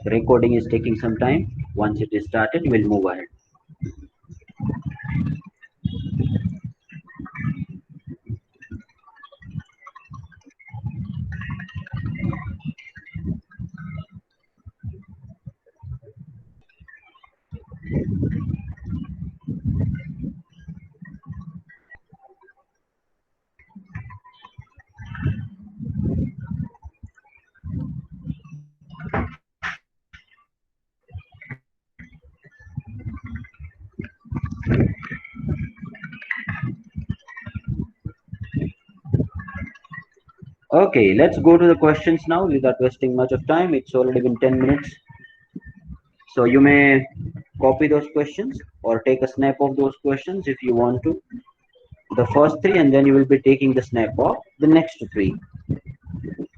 The recording is taking some time. Once it is started, we'll move ahead. Okay, let's go to the questions now without wasting much of time. It's already been 10 minutes. So you may copy those questions or take a snap of those questions if you want to. The first three, and then you will be taking the snap of the next three.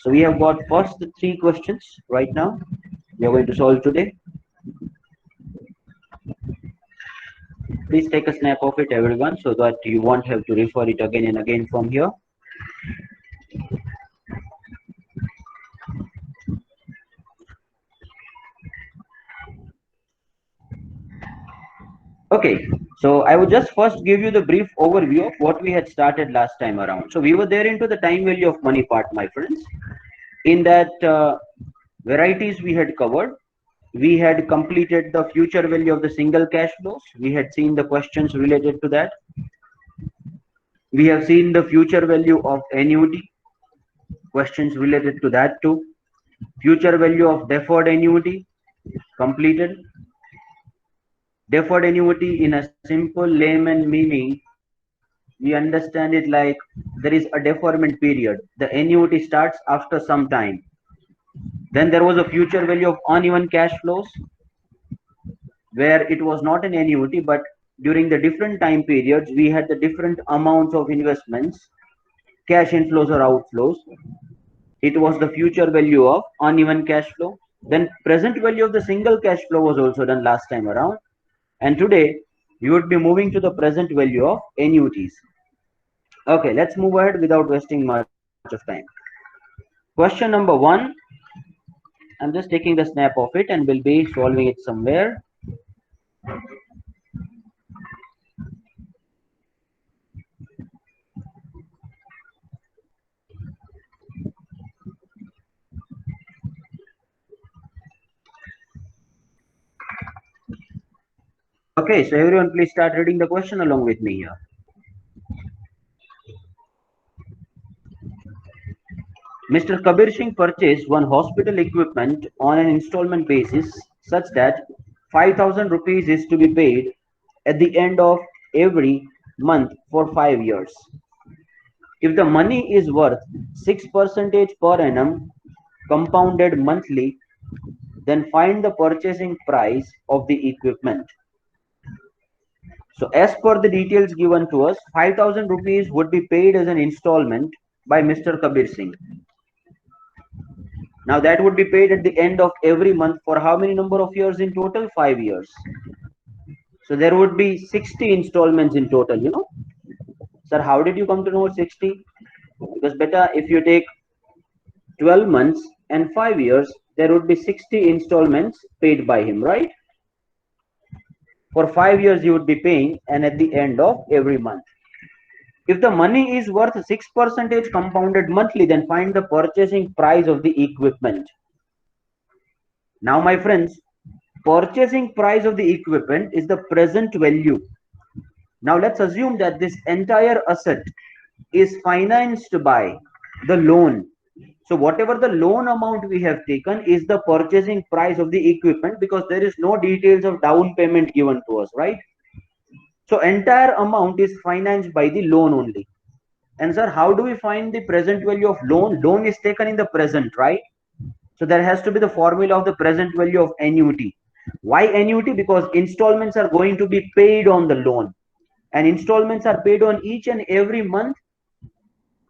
So we have got first three questions right now. We are going to solve today. Please take a snap of it, everyone, so that you won't have to refer it again and again from here. Okay, so I would just first give you the brief overview of what we had started last time around. So we were there into the time value of money part, my friends. In that varieties we had covered, we had completed the future value of the single cash flows. We had seen the questions related to that. We have seen the future value of annuity, questions related to that too. Future value of deferred annuity, completed. Deferred annuity in a simple layman meaning, we understand it like there is a deferment period. The annuity starts after some time. Then there was a future value of uneven cash flows, where it was not an annuity, but during the different time periods, we had the different amounts of investments, cash inflows or outflows. It was the future value of uneven cash flow. Then present value of the single cash flow was also done last time around. And today, we would be moving to the present value of annuities. Okay, let's move ahead without wasting much of time. Question number one, I'm just taking the snap of it and will be solving it somewhere. Okay, so everyone please start reading the question along with me here. Mr. Kabir Singh purchased one hospital equipment on an installment basis such that 5,000 rupees is to be paid at the end of every month for 5 years. If the money is worth 6% per annum compounded monthly, then find the purchasing price of the equipment. So as per the details given to us, 5,000 rupees would be paid as an installment by Mr. Kabir Singh. Now that would be paid at the end of every month for how many number of years in total? 5 years. So there would be 60 installments in total, you know. Sir, how did you come to know 60? Because better if you take 12 months and 5 years, there would be 60 installments paid by him, right? For 5 years you would be paying, and at the end of every month. If the money is worth 6% compounded monthly, then find the purchasing price of the equipment. Now, my friends, purchasing price of the equipment is the present value. Now, let's assume that this entire asset is financed by the loan. So, whatever the loan amount we have taken is the purchasing price of the equipment, because there is no details of down payment given to us, right? So, entire amount is financed by the loan only. And sir, how do we find the present value of loan? Loan is taken in the present, right? So there has to be the formula of the present value of annuity. Why annuity? Because installments are going to be paid on the loan, and installments are paid on each and every month,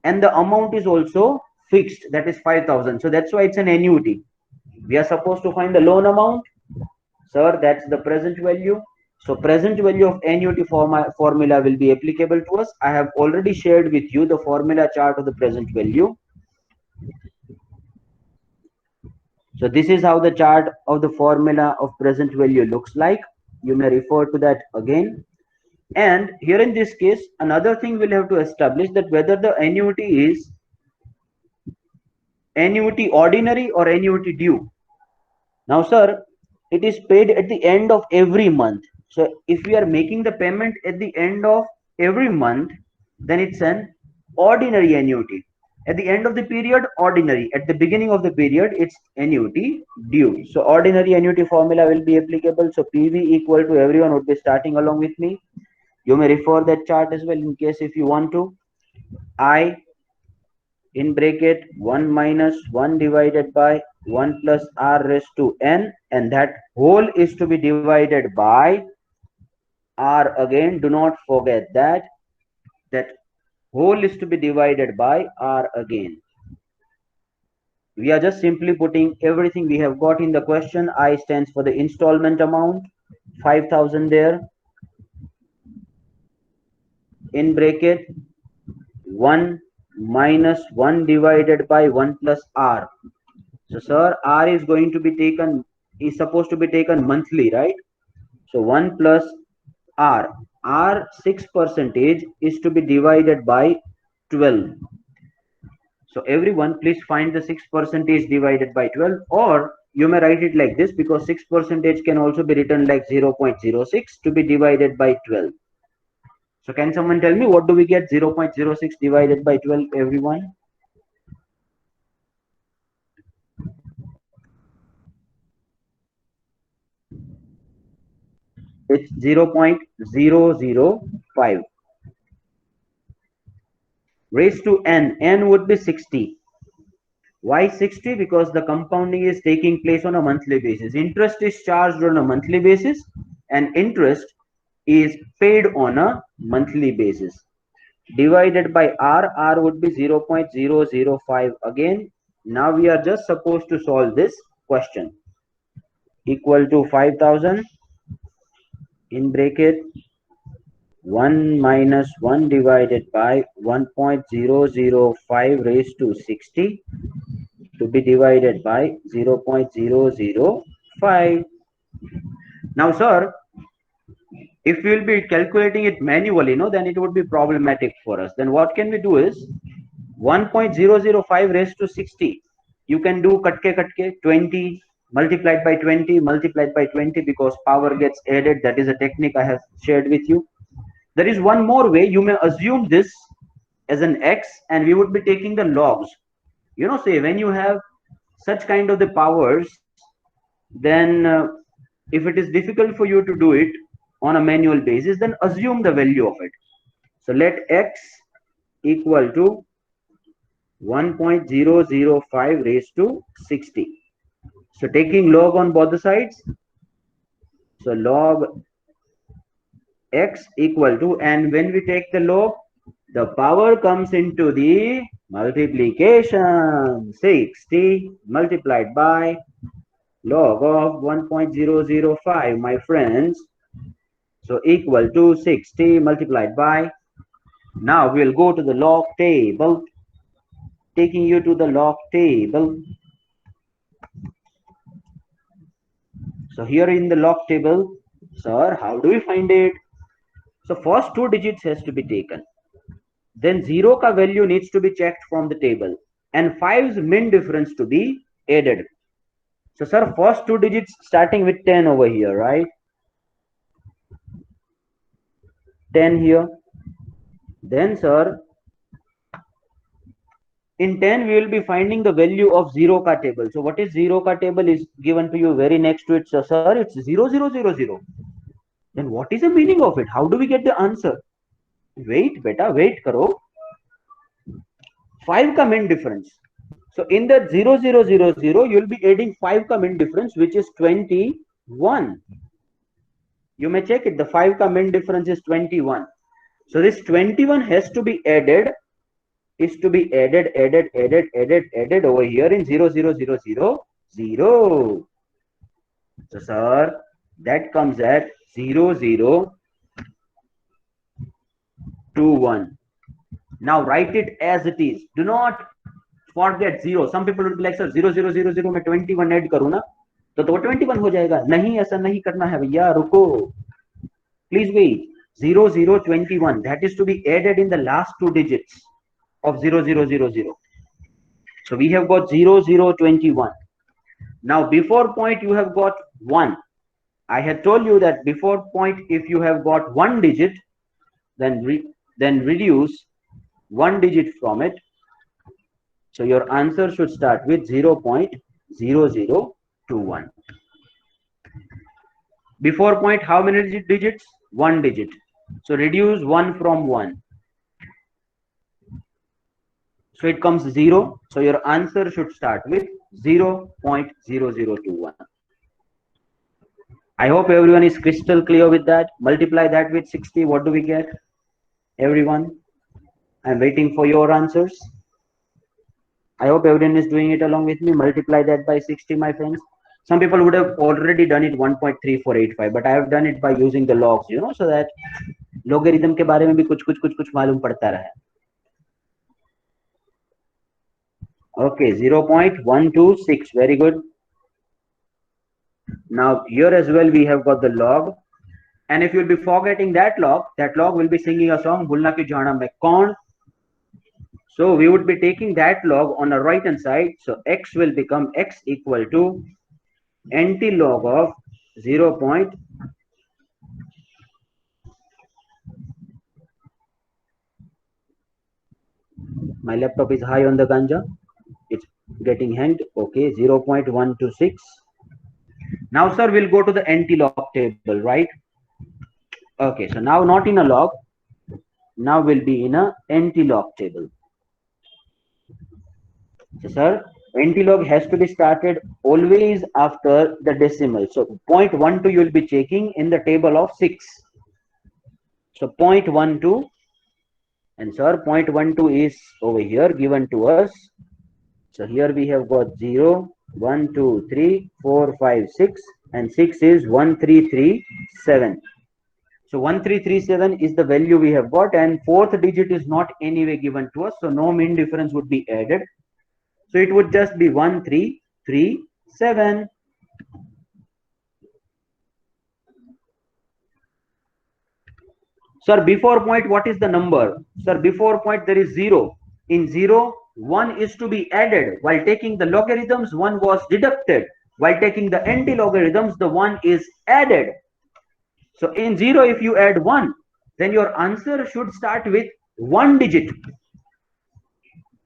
and the amount is also fixed, that is 5,000. So that's why it's an annuity. We are supposed to find the loan amount. Sir, that's the present value. So present value of annuity formula will be applicable to us. I have already shared with you the formula chart of the present value. So this is how the chart of the formula of present value looks like. You may refer to that again. And here in this case, another thing we'll have to establish that whether the annuity is annuity ordinary or annuity due. Now, sir, it is paid at the end of every month. So if we are making the payment at the end of every month, then it's an ordinary annuity. At the end of the period, ordinary. At the beginning of the period, it's annuity due. So ordinary annuity formula will be applicable. So PV equal to, everyone would be starting along with me. You may refer that chart as well in case if you want to. I in bracket 1 minus 1 divided by 1 plus r raised to n, and that whole is to be divided by r again. Do not forget that whole is to be divided by r again. We are just simply putting everything we have got in the question. I stands for the installment amount, 5,000 there, in bracket 1 minus 1 divided by 1 plus r. So sir, r is going to be taken, is supposed to be taken monthly, right? So 1 plus r, 6% is to be divided by 12. So everyone please find the 6% divided by 12, or you may write it like this, because 6% can also be written like 0.06 to be divided by 12. So can someone tell me what do we get 0.06 divided by 12, everyone? It's 0.005 raised to n. N would be 60. Why 60? Because the compounding is taking place on a monthly basis. Interest is charged on a monthly basis, and interest is paid on a monthly basis. Divided by r, r would be 0.005 again. Now we are just supposed to solve this question. Equal to 5,000 in bracket 1 minus 1 divided by 1.005 raised to 60 to be divided by 0.005. Now, sir, if we will be calculating it manually, then it would be problematic for us. Then what can we do is 1.005 raised to 60. You can do katke 20 multiplied by 20 multiplied by 20, because power gets added. That is a technique I have shared with you. There is one more way. You may assume this as an x, and we would be taking the logs. Say when you have such kind of the powers, then if it is difficult for you to do it on a manual basis, then assume the value of it. So let x equal to 1.005 raised to 60. So taking log on both the sides, so log x equal to, and when we take the log, the power comes into the multiplication. 60 multiplied by log of 1.005, my friends. So equal to 60 multiplied by, now we'll go to the log table, taking you to the log table. So here in the log table, sir, how do we find it? So first two digits has to be taken. Then 0 ka value needs to be checked from the table, and 5's min difference to be added. So sir, first two digits starting with 10 over here, right? 10 here. Then sir, in 10 we will be finding the value of 0 ka table. So what is 0 ka table is given to you very next to it. So sir, it's 0000. Then what is the meaning of it? How do we get the answer? Wait beta, wait karo. 5 ka min difference. So in that 0000 you will be adding 5 ka min difference, which is 21. You may check it. The 5 ka min difference is 21. So this 21 has to be added, is to be added over here in 00000. So sir, that comes at 0021. Now write it as it is. Do not forget zero. Some people would be like, sir 0000 में 21 add करूँ ना तो 21 हो जाएगा. नहीं, ऐसा नहीं करना है भैया, रुको. Please wait. 0021, that is to be added in the last two digits of 0000. So we have got 0021. Now before point you have got 1. I had told you that before point if you have got one digit, then reduce one digit from it. So your answer should start with 0.0021. Before point, how many digits? One digit. So reduce 1 from 1. So it comes 0. So your answer should start with 0.0021. I hope everyone is crystal clear with that. Multiply that with 60. What do we get? Everyone, I'm waiting for your answers. I hope everyone is doing it along with me. Multiply that by 60, my friends. Some people would have already done it 1.3485, but I have done it by using the logs, so that logarithm के बारे में भी कुछ मालूम पड़ता रहे. Okay, 0.126. Very good. Now here as well we have got the log, and if you'll be forgetting that log will be singing a song Bhulna Ki Jana Main Kaun. So we would be taking that log on the right hand side. So x will become x equal to anti-log of 0. My laptop is high on the ganja. It's getting hanged. Okay, 0.126. Now, sir, we'll go to the anti-log table, right? Okay, so now not in a log. Now we'll be in a anti-log table. So, sir, anti-log has to be started always after the decimal. So 0.12 you will be checking in the table of 6. So 0.12, and sir 0.12 is over here given to us. So here we have got 0, 1, 2, 3, 4, 5, 6, and 6 is 1337. So 1337 is the value we have got, and fourth digit is not anyway given to us, so no mean difference would be added. So it would just be 1337. Sir, before point, what is the number? Sir, before point there is 0. In 0, 1 is to be added. While taking the logarithms, 1 was deducted. While taking the anti-logarithms, the 1 is added. So in 0, if you add 1, then your answer should start with 1 digit.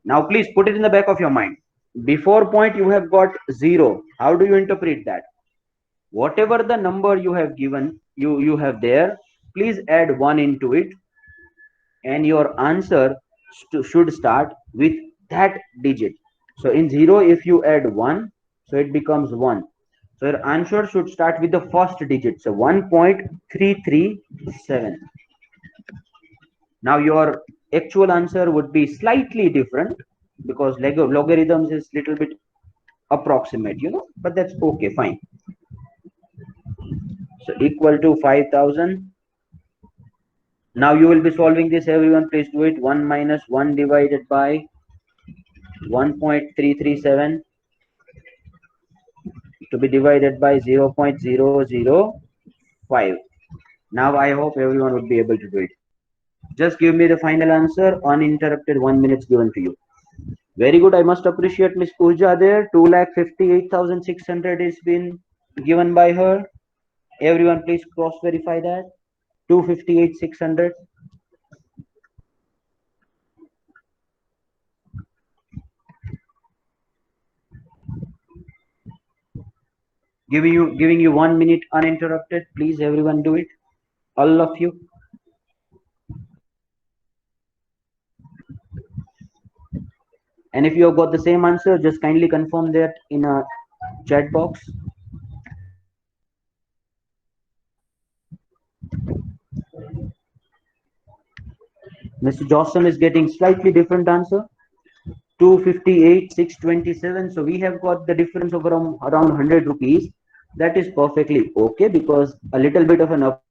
Now please put it in the back of your mind. Before point you have got 0. How do you interpret that? Whatever the number you have given, you have there, please add 1 into it, and your answer should start with that digit. So in 0, if you add 1, so it becomes 1. So your answer should start with the first digit. So 1.337. Now your actual answer would be slightly different because logarithms is little bit approximate, but that's okay, fine. So equal to 5000. Now you will be solving this, everyone, please do it. 1 minus 1 divided by 1.337 to be divided by 0.005. Now I hope everyone would be able to do it. Just give me the final answer, uninterrupted, 1 minute given to you. Very good. I must appreciate Miss Pooja there. 2,58,600 is been given by her. Everyone please cross verify that. 258,600. Giving you 1 minute uninterrupted. Please everyone do it. All of you. And if you have got the same answer, just kindly confirm that in a chat box. Mr. Johnson is getting slightly different answer. 258,627. So we have got the difference of around 100 rupees. That is perfectly okay because a little bit of an up.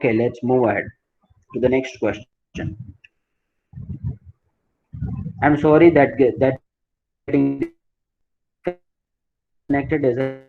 Okay, let's move ahead to the next question. I'm sorry that that's getting disconnected as I